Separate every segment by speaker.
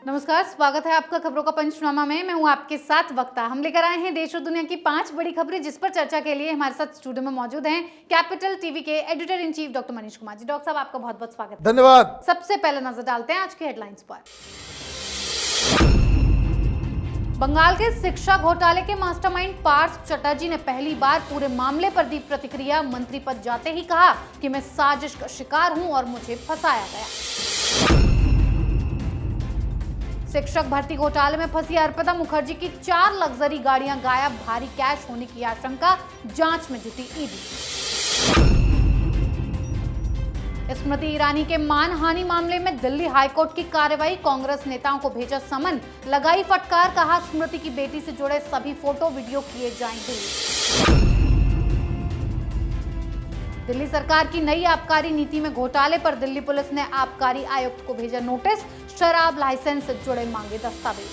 Speaker 1: नमस्कार, स्वागत है आपका खबरों का पंचनामा में। मैं हूं आपके साथ वक्ता। हम लेकर आए हैं देश और दुनिया की 5 बड़ी खबरें, जिस पर चर्चा के लिए हमारे साथ स्टूडियो में मौजूद हैं कैपिटल टीवी के editor in chief doctor Manish Kumar ji. Doctor साहब, आपका बहुत बहुत स्वागत है।
Speaker 2: धन्यवाद।
Speaker 1: सबसे पहले नजर डालते हैं आज की हेडलाइंस पर। बंगाल के शिक्षा घोटाले के मास्टरमाइंड पार्थ चटर्जी ने पहली बार पूरे मामले पर दी प्रतिक्रिया। मंत्री पद जाते ही कहा कि मैं साजिश का शिकार हूं और मुझे फंसाया गया। शिक्षक भर्ती घोटाले में फंसी अर्पिता मुखर्जी की 4 लग्जरी गाड़ियां गायब, भारी कैश होने की आशंका, जांच में जुटी ईडी। स्मृति ईरानी के मानहानि मामले में दिल्ली हाईकोर्ट की कार्रवाई, कांग्रेस नेताओं को भेजा समन, लगाई फटकार, कहा स्मृति की बेटी से जुड़े सभी फोटो वीडियो किए जाएंगे। दिल्ली सरकार की नई आबकारी नीति में घोटाले पर दिल्ली पुलिस ने आबकारी आयुक्त को भेजा नोटिस, शराब लाइसेंस से जुड़े मांगे दस्तावेज।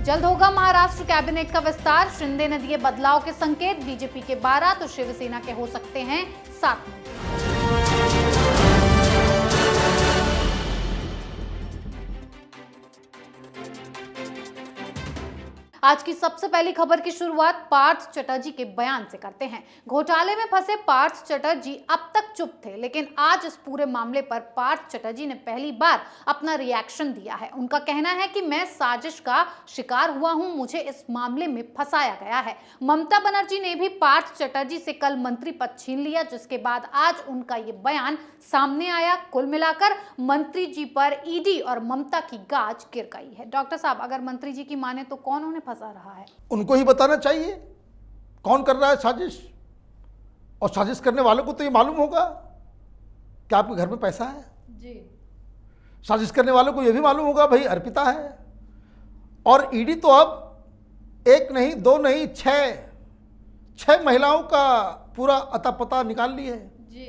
Speaker 1: जल्द होगा महाराष्ट्र कैबिनेट का विस्तार, शिंदे ने दिए बदलाव के संकेत। बीजेपी के 12 तो शिवसेना के हो सकते हैं 7 मंत्री। आज की सबसे पहली खबर की शुरुआत पार्थ चटर्जी के बयान से करते हैं। घोटाले में फंसे पार्थ चटर्जी अब तक चुप थे, लेकिन आज इस पूरे मामले पर पार्थ चटर्जी ने पहली बार अपना रिएक्शन दिया है। उनका कहना है कि मैं साजिश का शिकार हुआ हूं, मुझे इस मामले में फंसाया गया है। ममता बनर्जी ने भी पार्थ चटर्जी से कल मंत्री पद छीन लिया, जिसके बाद आज उनका ये बयान सामने आया। कुल मिलाकर मंत्री जी पर ईडी और ममता की गाज गिर गई है। डॉक्टर साहब, अगर मंत्री जी की माने तो कौन उन्हें फंसा रहा है?
Speaker 2: उनको ही बताना चाहिए कौन कर रहा है साजिश, और साजिश करने वालों को तो ये मालूम होगा कि आपके घर में पैसा है
Speaker 1: जी।
Speaker 2: साजिश करने वालों को ये भी मालूम होगा भाई अर्पिता है। और ईडी तो अब 1 नहीं 2 नहीं 6 महिलाओं का पूरा अता पता निकाल ली है
Speaker 1: जी।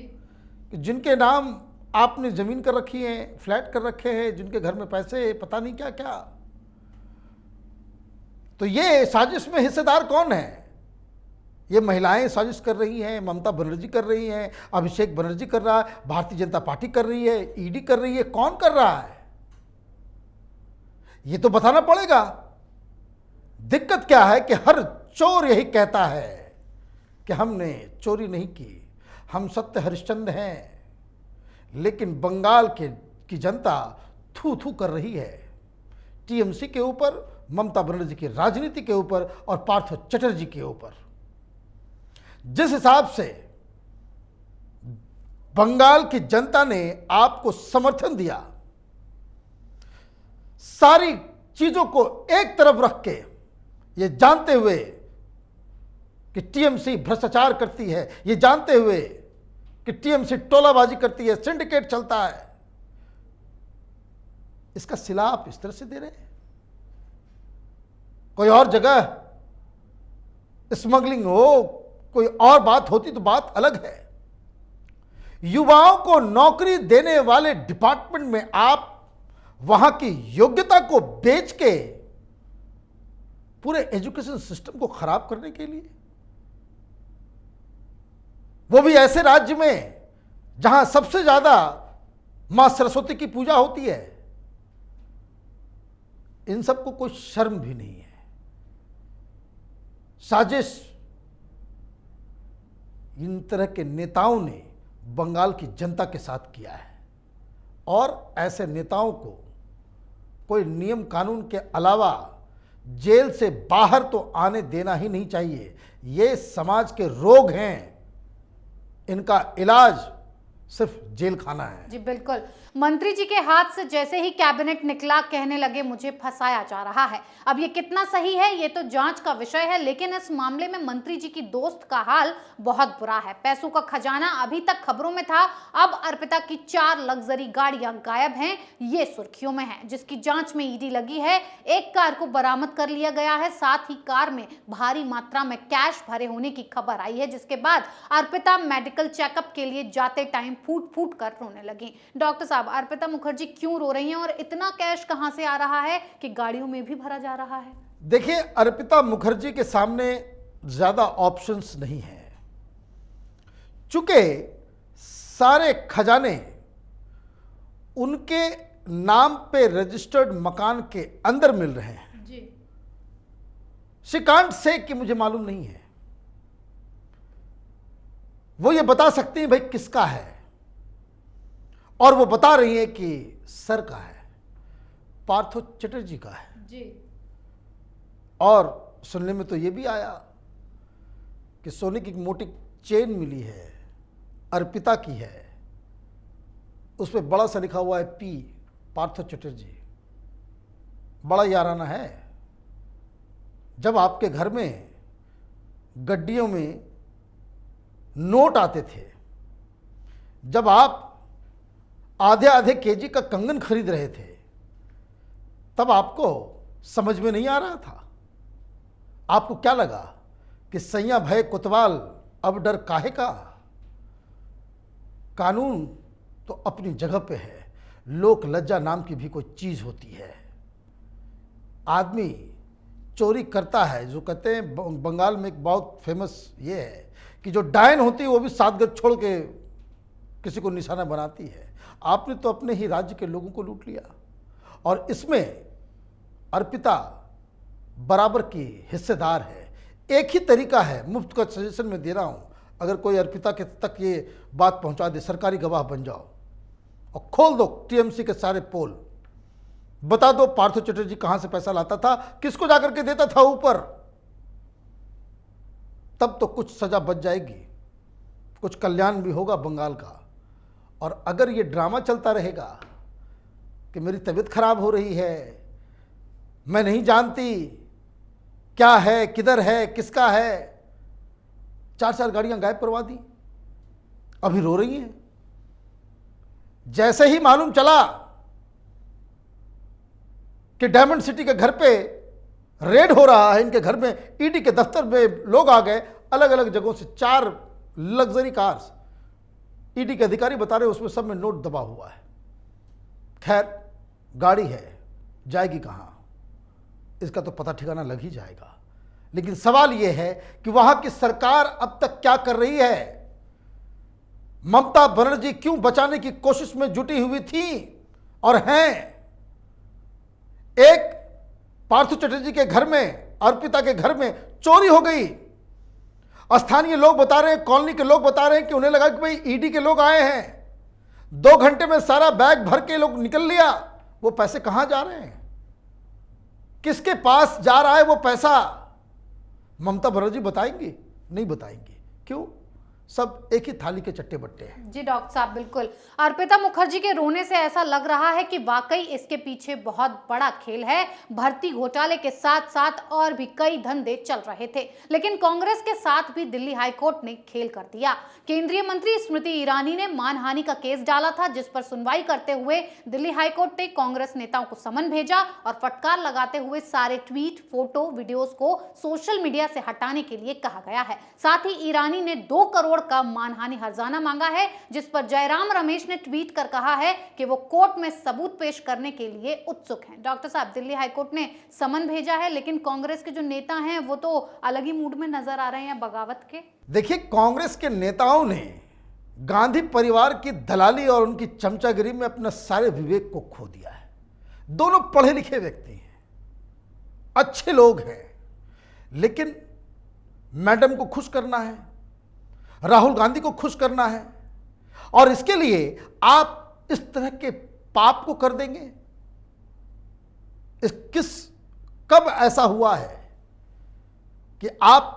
Speaker 2: जिनके नाम आपने जमीन कर रखी है, फ्लैट कर रखे हैं, जिनके घर में पैसे, पता नहीं क्या क्या। तो ये साजिश में हिस्सेदार कौन है? ये महिलाएं साजिश कर रही हैं, ममता बनर्जी कर रही हैं, अभिषेक बनर्जी कर रहा है, भारतीय जनता पार्टी कर रही है, ईडी कर रही है। कौन कर रहा है ये तो बताना पड़ेगा। दिक्कत क्या है कि हर चोर यही कहता है कि हमने चोरी नहीं की, हम सत्य हरिश्चंद्र हैं। लेकिन बंगाल की जनता थू थू कर रही है टीएमसी के ऊपर, ममता बनर्जी की राजनीति के ऊपर और पार्थ चटर्जी के ऊपर। जिस हिसाब से बंगाल की जनता ने आपको समर्थन दिया, सारी चीजों को एक तरफ रख के, ये जानते हुए कि टीएमसी भ्रष्टाचार करती है, ये जानते हुए कि टीएमसी टोलाबाजी करती है, सिंडिकेट चलता है, इसका सिला आप इस तरह से दे रहे हैं। कोई और जगह स्मगलिंग हो, कोई और बात होती तो बात अलग है। युवाओं को नौकरी देने वाले डिपार्टमेंट में आप वहां की योग्यता को बेच के पूरे एजुकेशन सिस्टम को खराब करने के लिए, वो भी ऐसे राज्य में जहां सबसे ज्यादा मां सरस्वती की पूजा होती है। इन सबको कोई शर्म भी नहीं है। साजिश इन तरह के नेताओं ने बंगाल की जनता के साथ किया है, और ऐसे नेताओं को कोई नियम कानून के अलावा जेल से बाहर तो आने देना ही नहीं चाहिए। ये समाज के रोग हैं, इनका इलाज सिर्फ जेल खाना है।
Speaker 1: जी बिल्कुल। मंत्री जी के हाथ से जैसे ही कैबिनेट निकला, कहने लगे मुझे फंसाया जा रहा है। अब ये कितना सही है ये तो जांच का विषय है, लेकिन इस मामले में मंत्री जी की दोस्त का हाल बहुत बुरा है। पैसों का खजाना अभी तक खबरों में था, अब अर्पिता की 4 लग्जरी गाड़ियां गायब हैं, ये सुर्खियों में है, जिसकी जांच में ईडी लगी है। एक कार को बरामद कर लिया गया है, साथ ही कार में भारी मात्रा में कैश भरे होने की खबर आई है, जिसके बाद अर्पिता मेडिकल चेकअप के लिए जाते टाइम फूट फूट कर रोने लगी। डॉक्टर साहब, अर्पिता मुखर्जी क्यों रो रही हैं और इतना कैश कहां से आ रहा है कि गाड़ियों में भी भरा जा रहा है?
Speaker 2: देखिए, अर्पिता मुखर्जी के सामने ज्यादा ऑप्शंस नहीं है, चूंकि सारे खजाने उनके नाम पे रजिस्टर्ड मकान के अंदर मिल रहे हैं।
Speaker 1: जी।
Speaker 2: शी कांट से कि मुझे मालूम नहीं है। वो ये बता सकती हैं भाई किसका है, और वो बता रही है कि सर का है, पार्थो चटर्जी का है।
Speaker 1: जी।
Speaker 2: और सुनने में तो ये भी आया कि सोने की एक मोटी चेन मिली है, अर्पिता की है, उस पर बड़ा सा लिखा हुआ है पी, पार्थो चटर्जी। बड़ा याराना है। जब आपके घर में गड्डियों में नोट आते थे, जब आप आधे आधे केजी का कंगन खरीद रहे थे, तब आपको समझ में नहीं आ रहा था। आपको क्या लगा कि सैया भय कोतवाल अब डर काहे का। कानून तो अपनी जगह पे है, लोक लज्जा नाम की भी कोई चीज होती है। आदमी चोरी करता है, जो कहते हैं बंगाल में एक बहुत फेमस ये है कि जो डायन होती है वो भी 7 गज छोड़ के किसी को निशाना बनाती है। आपने तो अपने ही राज्य के लोगों को लूट लिया, और इसमें अर्पिता बराबर की हिस्सेदार है। एक ही तरीका है, मुफ्त का सजेशन में दे रहा हूं, अगर कोई अर्पिता के तक ये बात पहुंचा दे, सरकारी गवाह बन जाओ और खोल दो टीएमसी के सारे पोल, बता दो पार्थो चटर्जी कहां से पैसा लाता था, किसको जाकर के देता था ऊपर, तब तो कुछ सजा बच जाएगी, कुछ कल्याण भी होगा बंगाल का। और अगर ये ड्रामा चलता रहेगा कि मेरी तबीयत खराब हो रही है, मैं नहीं जानती क्या है, किधर है, किसका है, 4 गाड़ियां गायब करवा दी, अभी रो रही हैं। जैसे ही मालूम चला कि डायमंड सिटी के घर पे रेड हो रहा है, इनके घर में ईडी के दफ्तर में लोग आ गए, अलग अलग जगहों से 4 लग्जरी कार्स, ईडी के अधिकारी बता रहे उसमें सब में नोट दबा हुआ है। खैर, गाड़ी है, जाएगी कहां, इसका तो पता ठिकाना लग ही जाएगा। लेकिन सवाल यह है कि वहां की सरकार अब तक क्या कर रही है। ममता बनर्जी क्यों बचाने की कोशिश में जुटी हुई थी और हैं। एक पार्थो चटर्जी के घर में, अर्पिता के घर में चोरी हो गई। स्थानीय लोग बता रहे हैं, कॉलोनी के लोग बता रहे हैं कि उन्हें लगा कि भाई ईडी के लोग आए हैं, 2 घंटे में सारा बैग भर के लोग निकल लिया। वो पैसे कहां जा रहे हैं, किसके पास जा रहा है वो पैसा, ममता बनर्जी बताएंगी? नहीं बताएंगी। क्यों? सब एक ही थाली के चट्टे बट्टे हैं।
Speaker 1: जी डॉक्टर साहब, बिल्कुल। अर्पिता मुखर्जी के रोने से ऐसा लग रहा है कि वाकई इसके पीछे बहुत बड़ा खेल है। भर्ती घोटाले के साथ साथ और भी कई धंधे चल रहे थे, लेकिन कांग्रेस के साथ भी दिल्ली हाईकोर्ट ने खेल कर दिया। केंद्रीय मंत्री स्मृति ईरानी ने मानहानि का केस डाला था, जिस पर सुनवाई करते हुए दिल्ली हाईकोर्ट ने कांग्रेस नेताओं को समन भेजा और फटकार लगाते हुए सारे ट्वीट, फोटो, वीडियोस को सोशल मीडिया से हटाने के लिए कहा गया है। साथ ही ईरानी ने 2 करोड़ का मानहानि हर्जाना मांगा है, जिस पर जयराम रमेश ने ट्वीट कर कहा है कि वो कोर्ट में सबूत पेश करने के लिए उत्सुक हैं। डॉक्टर साहब, दिल्ली हाईकोर्ट ने समन भेजा है, लेकिन कांग्रेस के जो नेता हैं वो तो अलग ही मूड में नजर आ रहे हैं बगावत के।
Speaker 2: देखिए, कांग्रेस के नेताओं ने गांधी परिवार की दलाली और उनकी चमचागिरी में अपना सारे विवेक को खो दिया है। दोनों पढ़े लिखे व्यक्ति हैं, अच्छे लोग हैं, लेकिन मैडम को खुश करना है, राहुल गांधी को खुश करना है, और इसके लिए आप इस तरह के पाप को कर देंगे। कब ऐसा हुआ है कि आप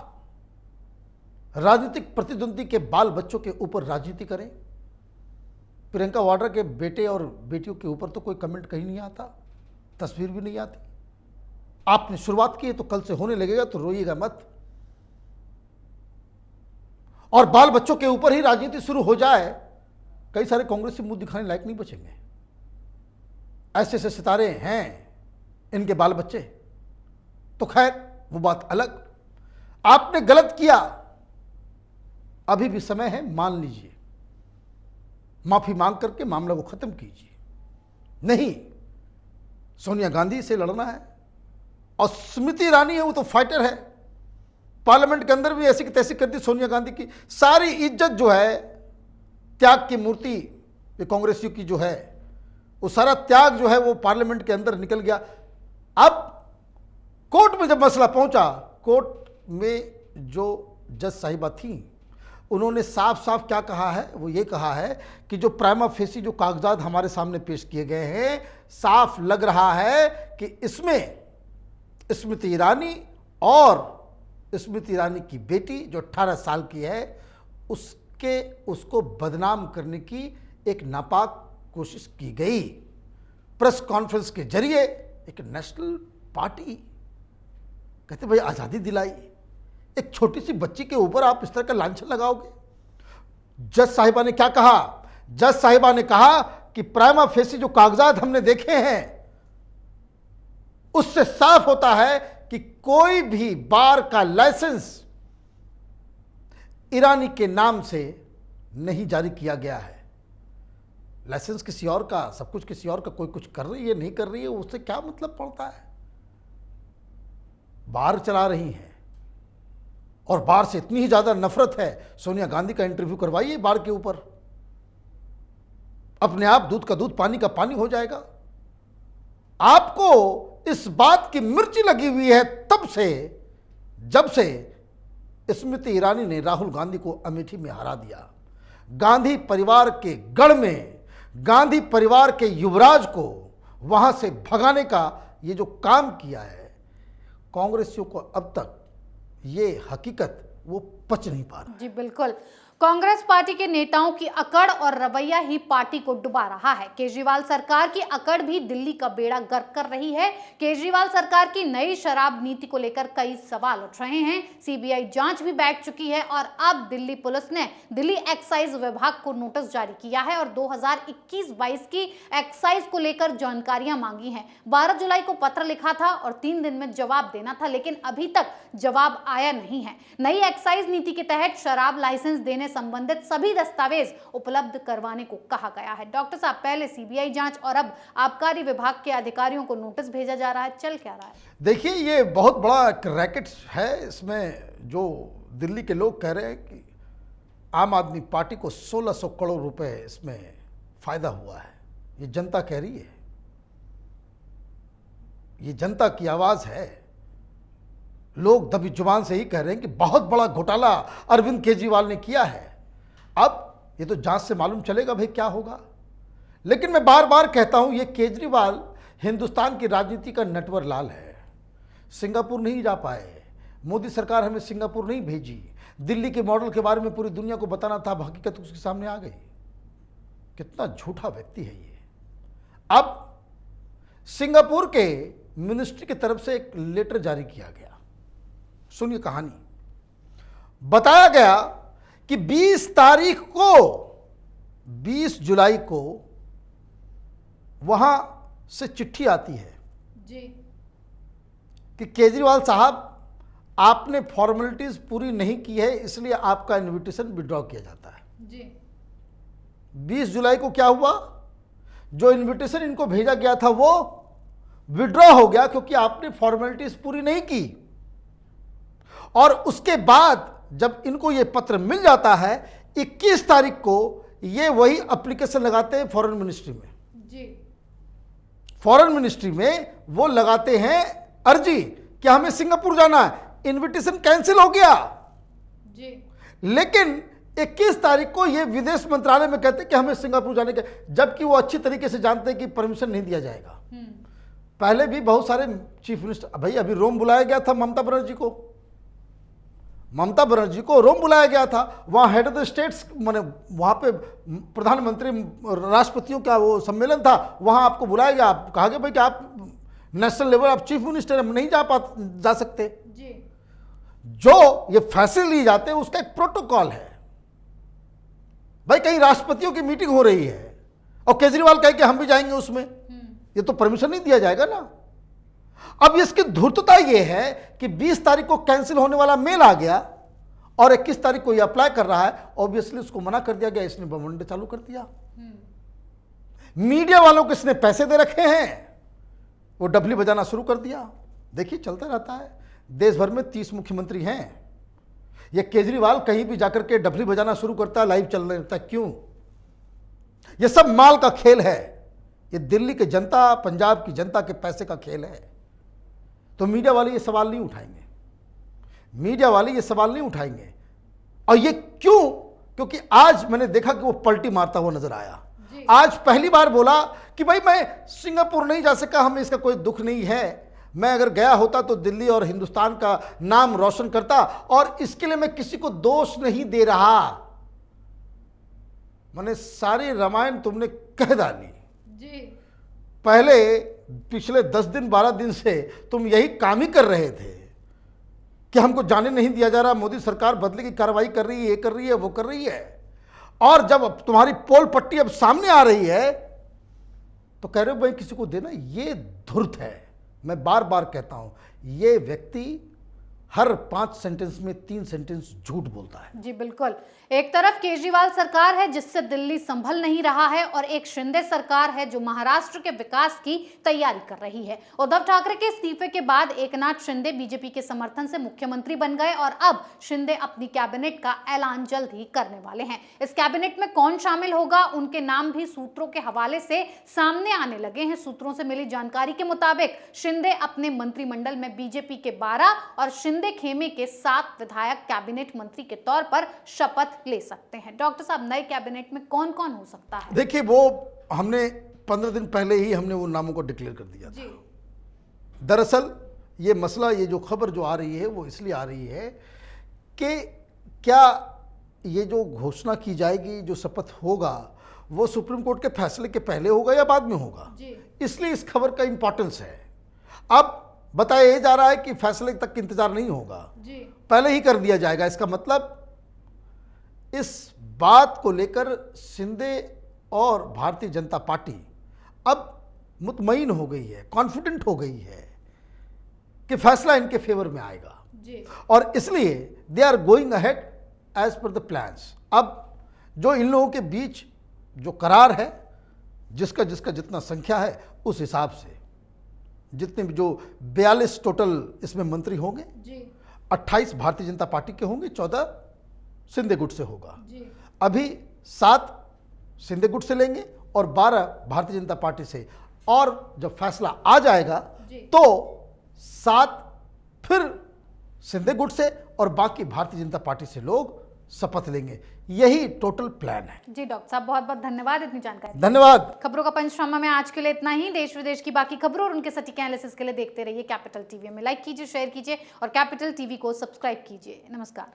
Speaker 2: राजनीतिक प्रतिद्वंदी के बाल बच्चों के ऊपर राजनीति करें? प्रियंका वाड्रा के बेटे और बेटियों के ऊपर तो कोई कमेंट कहीं नहीं आता, तस्वीर भी नहीं आती। आपने शुरुआत की है तो कल से होने लगेगा, तो रोइएगा मत। और बाल बच्चों के ऊपर ही राजनीति शुरू हो जाए, कई सारे कांग्रेसी मुंह दिखाने लायक नहीं बचेंगे। ऐसे ऐसे सितारे हैं इनके बाल बच्चे। तो खैर, वो बात अलग। आपने गलत किया, अभी भी समय है, मान लीजिए, माफी मांग करके मामला को खत्म कीजिए। नहीं, सोनिया गांधी से लड़ना है, और स्मृति ईरानी है, वो तो फाइटर है। पार्लियामेंट के अंदर भी ऐसी की तैसी कर दी सोनिया गांधी की। सारी इज्जत जो है, त्याग की मूर्ति ये कांग्रेसियों की जो है, वो सारा त्याग जो है वो पार्लियामेंट के अंदर निकल गया। अब कोर्ट में जब मसला पहुंचा, कोर्ट में जो जज साहिबा थी उन्होंने साफ साफ क्या कहा है, वो ये कहा है कि जो प्राइमा फेसी जो कागजात हमारे सामने पेश किए गए हैं, साफ लग रहा है कि इसमें स्मृति ईरानी और स्मृति ईरानी की बेटी जो 18 साल की है उसको बदनाम करने की एक नापाक कोशिश की गई। प्रेस कॉन्फ्रेंस के जरिए एक नेशनल पार्टी कहते भाई आज़ादी दिलाई, एक छोटी सी बच्ची के ऊपर आप इस तरह का लांछन लगाओगे। जज साहिबा ने क्या कहा? जज साहिबा ने कहा कि प्राइमा फेसी जो कागजात हमने देखे हैं उससे साफ होता है कि कोई भी बार का लाइसेंस ईरानी के नाम से नहीं जारी किया गया है। लाइसेंस किसी और का, सब कुछ किसी और का, कोई कुछ कर रही है नहीं कर रही है उससे क्या मतलब पड़ता है। बार चला रही हैं और बार से इतनी ही ज्यादा नफरत है, सोनिया गांधी का इंटरव्यू करवाइए बार के ऊपर, अपने आप दूध का दूध पानी का पानी हो जाएगा। आपको इस बात की मिर्ची लगी हुई है तब से जब से स्मृति ईरानी ने राहुल गांधी को अमेठी में हरा दिया। गांधी परिवार के गढ़ में गांधी परिवार के युवराज को वहां से भगाने का ये जो काम किया है, कांग्रेसियों को अब तक ये हकीकत वो पच नहीं पा रहा।
Speaker 1: जी बिल्कुल, कांग्रेस पार्टी के नेताओं की अकड़ और रवैया ही पार्टी को डुबा रहा है। केजरीवाल सरकार की अकड़ भी दिल्ली का बेड़ा गर्क कर रही है। केजरीवाल सरकार की नई शराब नीति को लेकर कई सवाल उठ रहे हैं। सीबीआई जांच भी बैठ चुकी है और अब दिल्ली पुलिस ने दिल्ली एक्साइज विभाग को नोटिस जारी किया है और 2021-22 की एक्साइज को लेकर जानकारियां मांगी हैं। 12 जुलाई को पत्र लिखा था और 3 दिन में जवाब देना था, लेकिन अभी तक जवाब आया नहीं है। नई एक्साइज नीति के तहत शराब लाइसेंस देने संबंधित सभी दस्तावेज उपलब्ध करवाने को कहा गया है। डॉक्टर साहब, पहले सीबीआई जांच और अब आबकारी विभाग के अधिकारियों को नोटिस भेजा जा रहा है, चल क्या रहा है? देखिए,
Speaker 2: ये बहुत बड़ा एक रैकेट है। इसमें जो दिल्ली के लोग कह रहे हैं कि आम आदमी पार्टी को 1600 करोड़ रुपए इसमें फायदा हुआ है, ये जनता कह रही है, ये जनता की आवाज है। लोग दबी जुबान से ही कह रहे हैं कि बहुत बड़ा घोटाला अरविंद केजरीवाल ने किया है। अब ये तो जांच से मालूम चलेगा भाई क्या होगा। लेकिन मैं बार बार कहता हूं, ये केजरीवाल हिंदुस्तान की राजनीति का नटवर लाल है। सिंगापुर नहीं जा पाए, मोदी सरकार हमें सिंगापुर नहीं भेजी, दिल्ली के मॉडल के बारे में पूरी दुनिया को बताना था, हकीकत उसके सामने आ गई। कितना झूठा व्यक्ति है ये। अब सिंगापुर के मिनिस्ट्री की तरफ से एक लेटर जारी किया गया। सुनिए कहानी। बताया गया कि 20 तारीख को 20 जुलाई को वहां से चिट्ठी आती है
Speaker 1: जी
Speaker 2: कि केजरीवाल साहब, आपने फॉर्मेलिटीज पूरी नहीं की है, इसलिए आपका इनविटेशन विड्रॉ किया जाता है।
Speaker 1: जी
Speaker 2: 20 जुलाई को क्या हुआ? जो इनविटेशन इनको भेजा गया था वो विड्रॉ हो गया क्योंकि आपने फॉर्मेलिटीज पूरी नहीं की। और उसके बाद जब इनको ये पत्र मिल जाता है 21 तारीख को, ये वही एप्लीकेशन लगाते हैं फॉरेन मिनिस्ट्री में।
Speaker 1: जी
Speaker 2: फॉरेन मिनिस्ट्री में वो लगाते हैं अर्जी कि हमें सिंगापुर जाना है, इनविटेशन कैंसिल हो गया।
Speaker 1: जी
Speaker 2: लेकिन 21 तारीख को ये विदेश मंत्रालय में कहते हैं कि हमें सिंगापुर जाने का, जबकि वो अच्छी तरीके से जानते हैं कि परमिशन नहीं दिया जाएगा। पहले भी बहुत सारे चीफ मिनिस्टर, भाई अभी रोम बुलाया गया था ममता बनर्जी को, रोम बुलाया गया था। वहाँ हेड ऑफ द स्टेट्स, माने वहाँ पे प्रधानमंत्री राष्ट्रपतियों का वो सम्मेलन था, वहाँ आपको बुलाया गया। आप कहा गया भाई कि आप नेशनल लेवल, आप चीफ मिनिस्टर, हम नहीं जा सकते
Speaker 1: जी।
Speaker 2: जो ये फैसले लिए जाते हैं उसका एक प्रोटोकॉल है। भाई कहीं राष्ट्रपतियों की मीटिंग हो रही है और केजरीवाल कहे कि हम भी जाएंगे उसमें, ये तो परमिशन नहीं दिया जाएगा ना। अब इसकी धूर्तता यह है कि 20 तारीख को कैंसिल होने वाला मेल आ गया और 21 तारीख को ये अप्लाई कर रहा है। ऑब्वियसली उसको मना कर दिया गया, इसने बवंडे चालू कर दिया। मीडिया वालों को इसने पैसे दे रखे हैं, वो डबली बजाना शुरू कर दिया। देखिए चलता रहता है। देश भर में 30 मुख्यमंत्री हैं, ये केजरीवाल कहीं भी जाकर के डबली बजाना शुरू करता है, लाइव चलने लगता है। क्यों? ये सब माल का खेल है, ये दिल्ली की जनता, पंजाब की जनता के पैसे का खेल है। तो मीडिया वाले ये सवाल नहीं उठाएंगे, मीडिया वाले ये सवाल नहीं उठाएंगे। और ये क्यों? क्योंकि आज मैंने देखा कि वो पलटी मारता हुआ नजर आया। आज पहली बार बोला कि भाई मैं सिंगापुर नहीं जा सका, हमें इसका कोई दुख नहीं है, मैं अगर गया होता तो दिल्ली और हिंदुस्तान का नाम रोशन करता, और इसके लिए मैं किसी को दोष नहीं दे रहा। मैंने सारी रामायण तुमने कह डाली
Speaker 1: जी।
Speaker 2: पहले पिछले 10 दिन 12 दिन से तुम यही काम ही कर रहे थे कि हमको जाने नहीं दिया जा रहा, मोदी सरकार बदले की कार्रवाई कर रही है, ये कर रही है, वो कर रही है। और जब अब तुम्हारी पोल पट्टी अब सामने आ रही है तो कह रहे हो भाई किसी को देना। ये धूर्त है। मैं बार बार कहता हूं, ये व्यक्ति हर 5 सेंटेंस में 3 सेंटेंस झूठ बोलता है।
Speaker 1: जी बिल्कुल। एक तरफ केजरीवाल सरकार है जिससे दिल्ली संभल नहीं रहा है, और एक शिंदे सरकार है जो महाराष्ट्र के विकास की तैयारी कर रही है। उद्धव ठाकरे के इस्तीफे के बाद एकनाथ शिंदे बीजेपी के समर्थन से मुख्यमंत्री बन गए, और अब शिंदे अपनी कैबिनेट का ऐलान जल्द ही करने वाले हैं। इस कैबिनेट में कौन शामिल होगा, उनके नाम भी सूत्रों के हवाले से सामने आने लगे हैं। सूत्रों से मिली जानकारी के मुताबिक शिंदे अपने मंत्रिमंडल में बीजेपी के 12 और शिंदे खेमे के 7 विधायक कैबिनेट मंत्री के तौर पर शपथ ले सकते हैं। डॉक्टर साहब, नए कैबिनेट में कौन कौन हो सकता है?
Speaker 2: देखिए, वो हमने 15 दिन पहले ही हमने वो नामों को डिक्लेयर कर दिया था। दरअसल ये मसला, ये जो खबर जो आ रही है वो इसलिए आ रही है कि क्या ये जो घोषणा की जाएगी, जो शपथ होगा, वो सुप्रीम कोर्ट के फैसले के पहले होगा या बाद में होगा। इसलिए इस खबर का इंपॉर्टेंस है। अब बताया जा रहा है कि फैसले तक इंतजार नहीं होगा, पहले ही कर दिया जाएगा। इसका मतलब इस बात को लेकर शिंदे और भारतीय जनता पार्टी अब मुतमईन हो गई है, कॉन्फिडेंट हो गई है कि फैसला इनके फेवर में आएगा जी। और इसलिए they are going ahead as per the plans. अब जो इन लोगों के बीच जो करार है, जिसका जिसका जितना संख्या है उस हिसाब से, जितने भी जो 42 टोटल इसमें मंत्री होंगे जी। 28 भारतीय जनता पार्टी के होंगे, 14 शिंदे गुट से होगा जी। अभी 7 शिंदे गुट से लेंगे और 12 भारतीय जनता पार्टी से, और जब फैसला आ जाएगा तो 7 फिर शिंदे गुट से और बाकी भारतीय जनता पार्टी से लोग शपथ लेंगे। यही टोटल प्लान है जी। डॉक्टर साहब, बहुत बहुत धन्यवाद इतनी जानकारी। धन्यवाद। खबरों का पंचनामा में आज के लिए इतना ही। देश विदेश की बाकी खबरों और उनके सटीक एनालिसिस के लिए देखते रहिए कैपिटल टीवी में। लाइक कीजिए, शेयर कीजिए और कैपिटल टीवी को सब्सक्राइब कीजिए। नमस्कार।